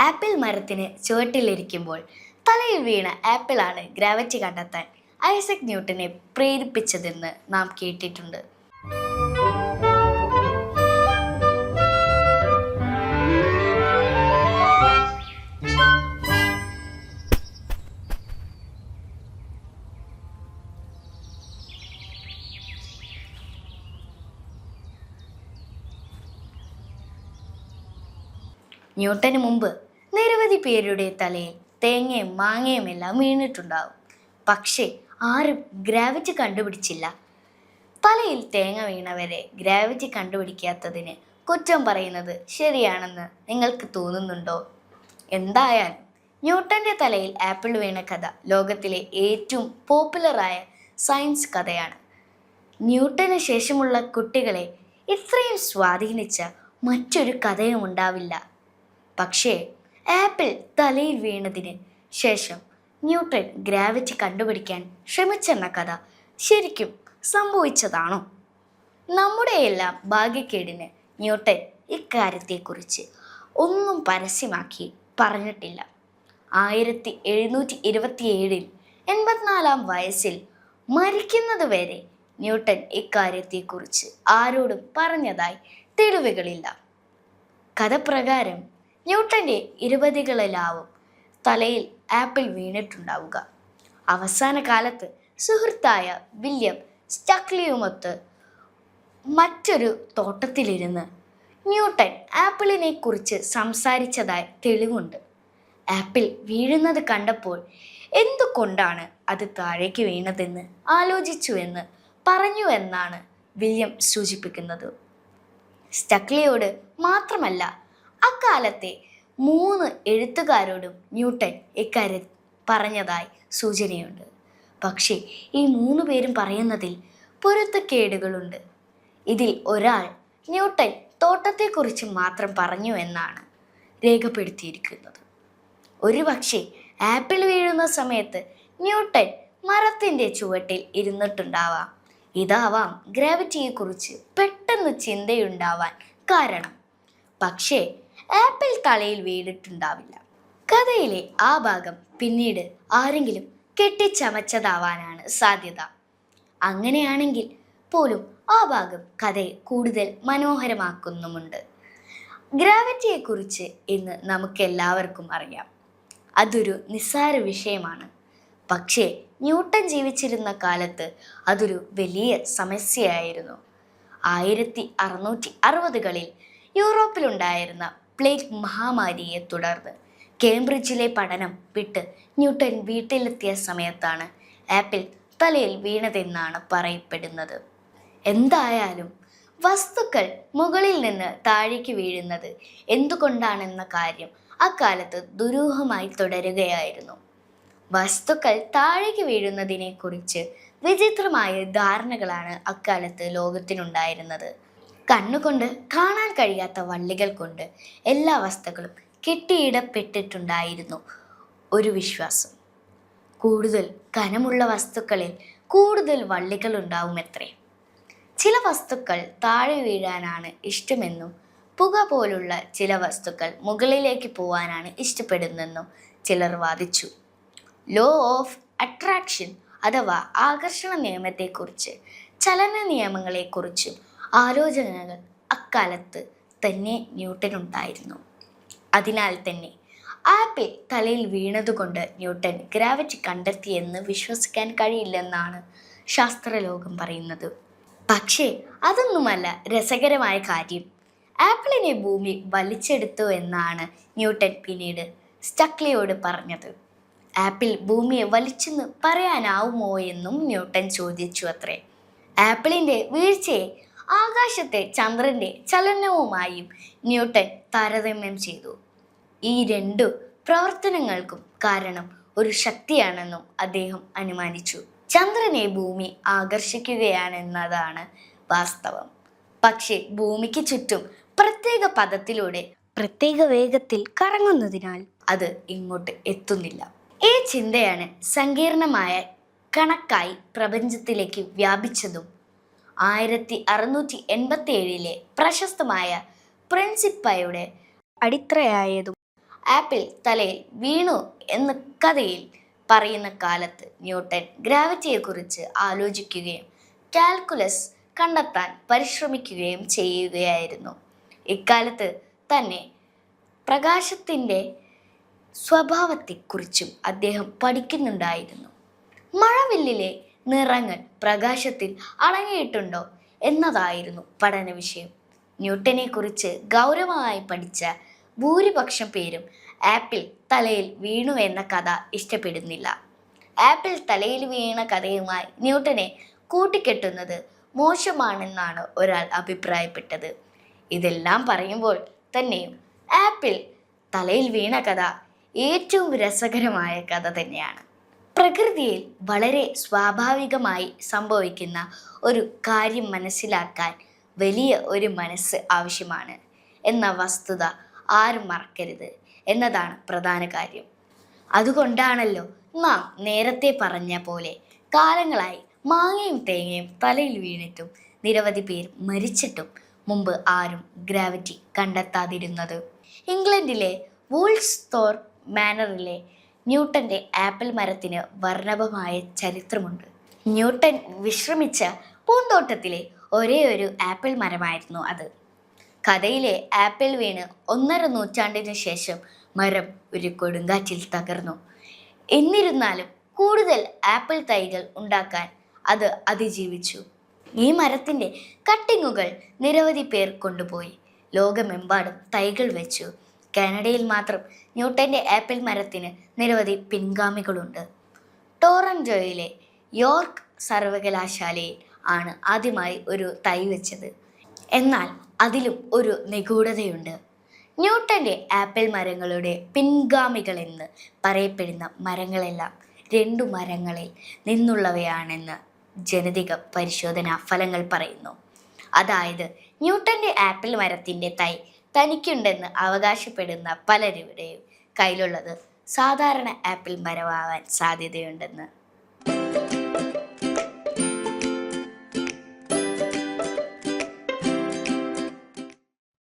Apple മരത്തിന് ചുവട്ടിലിരിക്കുമ്പോൾ തലയിൽ വീണ ആപ്പിളാണ് gravity കണ്ടെത്താൻ ഐസക് ന്യൂട്ടനെ പ്രേരിപ്പിച്ചതെന്ന് നാം കേട്ടിട്ടുണ്ട്. ന്യൂട്ടന് മുമ്പ് നിരവധി പേരുടെ തലയിൽ തേങ്ങയും മാങ്ങയും എല്ലാം വീണിട്ടുണ്ടാവും. പക്ഷേ ആരും ഗ്രാവിറ്റി കണ്ടുപിടിച്ചില്ല. തലയിൽ തേങ്ങ വീണവരെ ഗ്രാവിറ്റി കണ്ടുപിടിക്കാത്തതിന് കുറ്റം പറയുന്നത് ശരിയാണെന്ന് നിങ്ങൾക്ക് തോന്നുന്നുണ്ടോ? എന്തായാലും ന്യൂട്ടന്റെ തലയിൽ ആപ്പിൾ വീണ കഥ ലോകത്തിലെ ഏറ്റവും പോപ്പുലറായ സയൻസ് കഥയാണ്. ന്യൂട്ടന് ശേഷമുള്ള കുട്ടികളെ ഇത്രയും സ്വാധീനിച്ച മറ്റൊരു കഥയും ഉണ്ടാവില്ല. പക്ഷേ ആപ്പിൾ തലയിൽ വീണതിന് ശേഷം ന്യൂട്ടൻ ഗ്രാവിറ്റി കണ്ടുപിടിക്കാൻ ശ്രമിച്ചെന്ന കഥ ശരിക്കും സംഭവിച്ചതാണോ? നമ്മുടെയെല്ലാം ഭാഗ്യക്കേടിന് ന്യൂട്ടൻ ഇക്കാര്യത്തെക്കുറിച്ച് ഒന്നും പരസ്യമാക്കി പറഞ്ഞിട്ടില്ല. 1727 84 വയസ്സിൽ മരിക്കുന്നത് വരെ ന്യൂട്ടൻ ഇക്കാര്യത്തെക്കുറിച്ച് ആരോടും പറഞ്ഞതായി തെളിവുകളില്ല. കഥ പ്രകാരം ന്യൂട്ടന്റെ 20കളിലാവും തലയിൽ ആപ്പിൾ വീണിട്ടുണ്ടാവുക. അവസാന കാലത്ത് സുഹൃത്തായ വില്യം സ്റ്റക്ലിയുമൊത്ത് മറ്റൊരു തോട്ടത്തിലിരുന്ന് ന്യൂട്ടൻ ആപ്പിളിനെ കുറിച്ച് സംസാരിച്ചതായി തെളിവുണ്ട്. ആപ്പിൾ വീഴുന്നത് കണ്ടപ്പോൾ എന്തുകൊണ്ടാണ് അത് താഴേക്ക് വീണതെന്ന് ആലോചിച്ചുവെന്ന് പറഞ്ഞുവെന്നാണ് വില്യം സൂചിപ്പിക്കുന്നത്. സ്റ്റക്ലിയോട് മാത്രമല്ല, അക്കാലത്തെ 3 എഴുത്തുകാരോടും ന്യൂട്ടൻ ഇക്കാര്യം പറഞ്ഞതായി സൂചനയുണ്ട്. പക്ഷേ ഈ 3 പേരും പറയുന്നതിൽ പൊരുത്തക്കേടുകളുണ്ട്. ഇതിൽ ഒരാൾ ന്യൂട്ടൻ തോട്ടത്തെക്കുറിച്ച് മാത്രം പറഞ്ഞു എന്നാണ് രേഖപ്പെടുത്തിയിരിക്കുന്നത്. ഒരുപക്ഷെ ആപ്പിൾ വീഴുന്ന സമയത്ത് ന്യൂട്ടൻ മരത്തിൻ്റെ ചുവട്ടിൽ ഇരുന്നിട്ടുണ്ടാവാം. ഇതാവാം ഗ്രാവിറ്റിയെക്കുറിച്ച് പെട്ടെന്ന് ചിന്തയുണ്ടാവാൻ കാരണം. പക്ഷേ ആപ്പിൾ തലയിൽ വീണിട്ടുണ്ടാവില്ല. കഥയിലെ ആ ഭാഗം പിന്നീട് ആരെങ്കിലും കെട്ടിച്ചമച്ചതാവാനാണ് സാധ്യത. അങ്ങനെയാണെങ്കിൽ പോലും ആ ഭാഗം കഥയെ കൂടുതൽ മനോഹരമാക്കുന്നുമുണ്ട്. ഗ്രാവിറ്റിയെക്കുറിച്ച് ഇന്ന് നമുക്കെല്ലാവർക്കും അറിയാം. അതൊരു നിസ്സാര വിഷയമാണ്. പക്ഷേ ന്യൂട്ടൻ ജീവിച്ചിരുന്ന കാലത്ത് അതൊരു വലിയ സമസ്യയായിരുന്നു. 1660കളിൽ യൂറോപ്പിലുണ്ടായിരുന്ന പ്ലേഗ് മഹാമാരിയെ തുടർന്ന് കേംബ്രിഡ്ജിലെ പഠനം വിട്ട് ന്യൂട്ടൻ വീട്ടിലെത്തിയ സമയത്താണ് ആപ്പിൾ തലയിൽ വീണതെന്നാണ് പറയപ്പെടുന്നത്. എന്തായാലും വസ്തുക്കൾ മുകളിൽ നിന്ന് താഴേക്ക് വീഴുന്നത് എന്തുകൊണ്ടാണെന്ന കാര്യം അക്കാലത്ത് ദുരൂഹമായി തുടരുകയായിരുന്നു. വസ്തുക്കൾ താഴേക്ക് വീഴുന്നതിനെക്കുറിച്ച് വിചിത്രമായ ധാരണകളാണ് അക്കാലത്ത് ലോകത്തിനുണ്ടായിരുന്നത്. കണ്ണുകൊണ്ട് കാണാൻ കഴിയാത്ത വള്ളികൾ കൊണ്ട് എല്ലാ വസ്തുക്കളും കെട്ടിയിടപ്പെട്ടിട്ടുണ്ടായിരുന്നു ഒരു വിശ്വാസം. കൂടുതൽ കനമുള്ള വസ്തുക്കളിൽ കൂടുതൽ വള്ളികൾ ഉണ്ടാവുമത്രേ. ചില വസ്തുക്കൾ താഴെ വീഴാനാണ് ഇഷ്ടമെന്നും പുക പോലുള്ള ചില വസ്തുക്കൾ മുകളിലേക്ക് പോവാനാണ് ഇഷ്ടപ്പെടുന്നെന്നും ചിലർ വാദിച്ചു. ലോ ഓഫ് അട്രാക്ഷൻ അഥവാ ആകർഷണ നിയമത്തെക്കുറിച്ച്, ചലന നിയമങ്ങളെക്കുറിച്ചും ആലോചനകൾ അക്കാലത്ത് തന്നെ ന്യൂട്ടനുണ്ടായിരുന്നു. അതിനാൽ തന്നെ ആപ്പിൾ തലയിൽ വീണതുകൊണ്ട് ന്യൂട്ടൻ ഗ്രാവിറ്റി കണ്ടെത്തിയെന്ന് വിശ്വസിക്കാൻ കഴിയില്ലെന്നാണ് ശാസ്ത്രലോകം പറയുന്നത്. പക്ഷേ അതൊന്നുമല്ല രസകരമായ കാര്യം. ആപ്പിളിനെ ഭൂമി വലിച്ചെടുത്തു എന്നാണ് ന്യൂട്ടൻ പിന്നീട് സ്റ്റക്ലിയോട് പറഞ്ഞത്. ആപ്പിൾ ഭൂമിയെ വലിച്ചെന്ന് പറയാനാവുമോ എന്നും ന്യൂട്ടൻ ചോദിച്ചു അത്രേ. ആപ്പിളിൻ്റെ വീഴ്ചയെ ആകാശത്തെ ചന്ദ്രൻ്റെ ചലനവുമായും ന്യൂട്ടൻ താരതമ്യം ചെയ്തു. ഈ 2 പ്രവർത്തനങ്ങൾക്കും കാരണം ഒരു ശക്തിയാണെന്നും അദ്ദേഹം അനുമാനിച്ചു. ചന്ദ്രനെ ഭൂമി ആകർഷിക്കുകയാണെന്നതാണ് വാസ്തവം. പക്ഷേ ഭൂമിക്ക് ചുറ്റും പ്രത്യേക പഥത്തിലൂടെ പ്രത്യേക വേഗത്തിൽ കറങ്ങുന്നതിനാൽ അത് ഇങ്ങോട്ട് എത്തുന്നില്ല. ഈ ചിന്തയാണ് സങ്കീർണമായ കണക്കായി പ്രപഞ്ചത്തിലേക്ക് വ്യാപിച്ചതും 1687 പ്രശസ്തമായ പ്രിൻസിപ്പയുടെ അടിത്തറയായതും. ആപ്പിൾ തലയിൽ വീണു എന്ന കഥയിൽ പറയുന്ന കാലത്ത് ന്യൂട്ടൻ ഗ്രാവിറ്റിയെക്കുറിച്ച് ആലോചിക്കുകയും കാൽക്കുലസ് കണ്ടെത്താൻ പരിശ്രമിക്കുകയും ചെയ്യുകയായിരുന്നു. ഇക്കാലത്ത് തന്നെ പ്രകാശത്തിൻ്റെ സ്വഭാവത്തെക്കുറിച്ചും അദ്ദേഹം പഠിക്കുന്നുണ്ടായിരുന്നു. മഴവില്ലിലെ നിറങ്ങൾ പ്രകാശത്തിൽ അടങ്ങിയിട്ടുണ്ടോ എന്നതായിരുന്നു പഠന വിഷയം. ന്യൂട്ടനെക്കുറിച്ച് ഗൗരവമായി പഠിച്ച ഭൂരിപക്ഷം പേരും ആപ്പിൾ തലയിൽ വീണു എന്ന കഥ ഇഷ്ടപ്പെടുന്നില്ല. ആപ്പിൾ തലയിൽ വീണ കഥയുമായി ന്യൂട്ടനെ കൂട്ടിക്കെട്ടുന്നത് മോശമാണെന്നാണ് ഒരാൾ അഭിപ്രായപ്പെട്ടത്. ഇതെല്ലാം പറയുമ്പോൾ തന്നെയും ആപ്പിൾ തലയിൽ വീണ കഥ ഏറ്റവും രസകരമായ കഥ തന്നെയാണ്. പ്രകൃതിയിൽ വളരെ സ്വാഭാവികമായി സംഭവിക്കുന്ന ഒരു കാര്യം മനസ്സിലാക്കാൻ വലിയ ഒരു മനസ്സ് ആവശ്യമാണ് എന്ന വസ്തുത ആരും മറക്കരുത് എന്നതാണ് പ്രധാന കാര്യം. അതുകൊണ്ടാണല്ലോ നാം നേരത്തെ പറഞ്ഞ പോലെ കാലങ്ങളായി മാങ്ങയും തേങ്ങയും തലയിൽ വീണിട്ടും നിരവധി പേർ മരിച്ചിട്ടും മുമ്പ് ആരും ഗ്രാവിറ്റി കണ്ടെത്താതിരുന്നത്. ഇംഗ്ലണ്ടിലെ വൂൾസ്തോർ മാനറിലെ ന്യൂട്ടൻ്റെ ആപ്പിൾ മരത്തിന് വർണ്ണഭമായ ചരിത്രമുണ്ട്. ന്യൂട്ടൻ വിശ്രമിച്ച പൂന്തോട്ടത്തിലെ ഒരേ ഒരു ആപ്പിൾ മരമായിരുന്നു അത്. കഥയിലെ ആപ്പിൾ വീണ് 1.5 നൂറ്റാണ്ടിന് ശേഷം മരം ഒരു കൊടുങ്കാറ്റിൽ തകർന്നു. എന്നിരുന്നാലും കൂടുതൽ ആപ്പിൾ തൈകൾ ഉണ്ടാക്കാൻ അത് അതിജീവിച്ചു. ഈ മരത്തിൻ്റെ കട്ടിങ്ങുകൾ നിരവധി പേർ കൊണ്ടുപോയി ലോകമെമ്പാടും തൈകൾ വെച്ചു. കാനഡയിൽ മാത്രം ന്യൂട്ടൻ്റെ ആപ്പിൾ മരത്തിന് നിരവധി പിൻഗാമികളുണ്ട്. ടൊറന്റോയിലെ യോർക്ക് സർവകലാശാലയിൽ ആണ് ആദ്യമായി ഒരു തൈ വെച്ചത്. എന്നാൽ അതിലും ഒരു നിഗൂഢതയുണ്ട്. ന്യൂട്ടൻ്റെ ആപ്പിൾ മരങ്ങളുടെ പിൻഗാമികളെന്ന് പറയപ്പെടുന്ന മരങ്ങളെല്ലാം 2 മരങ്ങളിൽ നിന്നുള്ളവയാണെന്ന് ജനിതക പരിശോധനാ ഫലങ്ങൾ പറയുന്നു. അതായത് ന്യൂട്ടൻ്റെ ആപ്പിൾ മരത്തിൻ്റെ തൈ തനിക്കുണ്ടെന്ന് അവകാശപ്പെടുന്ന പലരുടെയും കയ്യിലുള്ളത് സാധാരണ ആപ്പിൾ മരമാവാൻ സാധ്യതയുണ്ടെന്ന്.